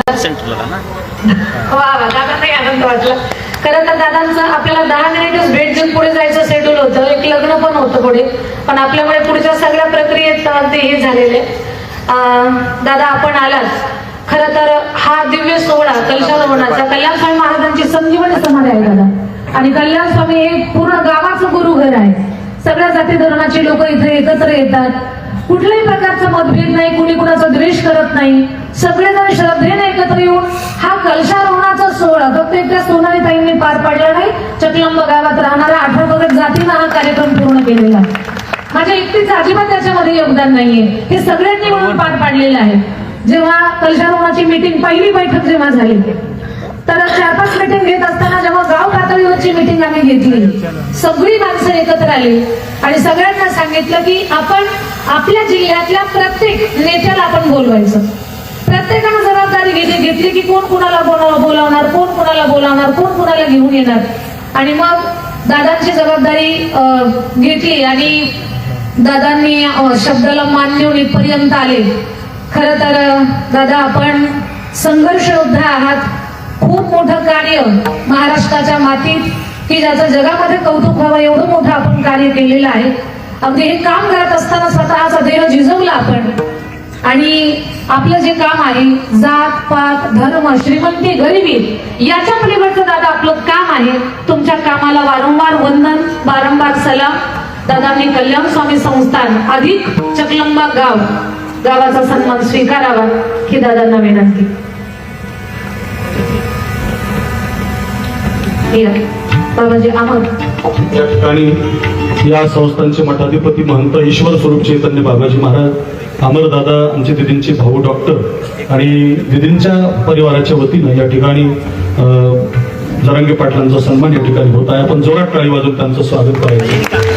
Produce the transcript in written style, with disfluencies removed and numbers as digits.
वा वा, दादांनाही आनंद वाटला. खरं तर दादांचं आपल्याला 10 मिनिटच भेट देऊन पुढे जायचं शेड्यूल होतं, एक लग्न पण होतं पुढे, पण आपल्यामुळे पुढच्या सगळ्या प्रक्रियेत ते हे झालेले. दादा आपण आलात. खरं तर हा दिव्य सोहळा कलशारोहणाचा कल्याण स्वामी महाराजांची संजीवनी समाधी आहे दादा, आणि कल्याण स्वामी हे पूर्ण गावाचं गुरुघर आहे. सगळ्या जाती धर्माची लोक इथे एकत्र येतात. कुठल्याही प्रकारचा मतभेद नाही, कुणी कुणाचा द्वेष करत नाही. सगळेजण श्रद्धेने एकत्र येऊन हा कलशारोहणाचा सोहळा फक्त एकट्या सोनाली ताईंनी पार पाडला नाही, चकलंब गावात राहणाऱ्या 18 जातीनं हा कार्यक्रम पूर्ण केलेला. माझ्या एकटीच अजिबात त्याच्यामध्ये योगदान नाहीये, हे सगळ्यांनी म्हणून पार पाडलेलं आहे. जेव्हा कलशारोहणाची मीटिंग पहिली बैठक जेव्हा झाली, तर 4-5 मीटिंग घेत असताना जेव्हा गाव पातळीवरची मीटिंग आम्ही घेतली, सगळी माणसं एकत्र आली आणि सगळ्यांना सांगितलं की आपण आपल्या जिल्ह्यातल्या प्रत्येक नेत्याला आपण बोलवायचं. प्रत्येकानं जबाबदारी घेतली की कोण कुणाला बोलावणार, कोण कुणाला बोलावणार, कोण कुणाला घेऊन येणार. आणि मग दादांची जबाबदारी घेतली आणि दादांनी शब्दाला मान देऊन इथपर्यंत आले. खरं तर दादा आपण संघर्ष योद्धा आहात. खूप मोठं कार्य महाराष्ट्राच्या मातीत की ज्याचं जगामध्ये कौतुक व्हावं एवढं मोठं आपण कार्य केलेलं आहे. अगदी हे काम करत असताना स्वतःचा देह झिजवला आपण, आणि आपलं जे काम आहे जात पात धर्म श्रीमंती गरिबी याच्या पलीकडचं दादा आपलं काम आहे. तुमच्या कामाला वारंवार वंदन, वारंवार सलाम. दादांनी कल्याण स्वामी संस्थान अधिक चकलंबा गावाचा सन्मान स्वीकारावा ही दादांना विनंती. बाबाजी अमर या ठिकाणी या संस्थांचे मठाधिपती महंत ईश्वर स्वरूप चैतन्य बाबाजी महाराज, अमरदादा आमचे दिदींचे भाऊ डॉक्टर, आणि दिदींच्या परिवाराच्या वतीनं या ठिकाणी जरांगे पाटलांचा सन्मान या ठिकाणी होत आहे. आपण जोरात टाळी वाजवून त्यांचं स्वागत करायचं.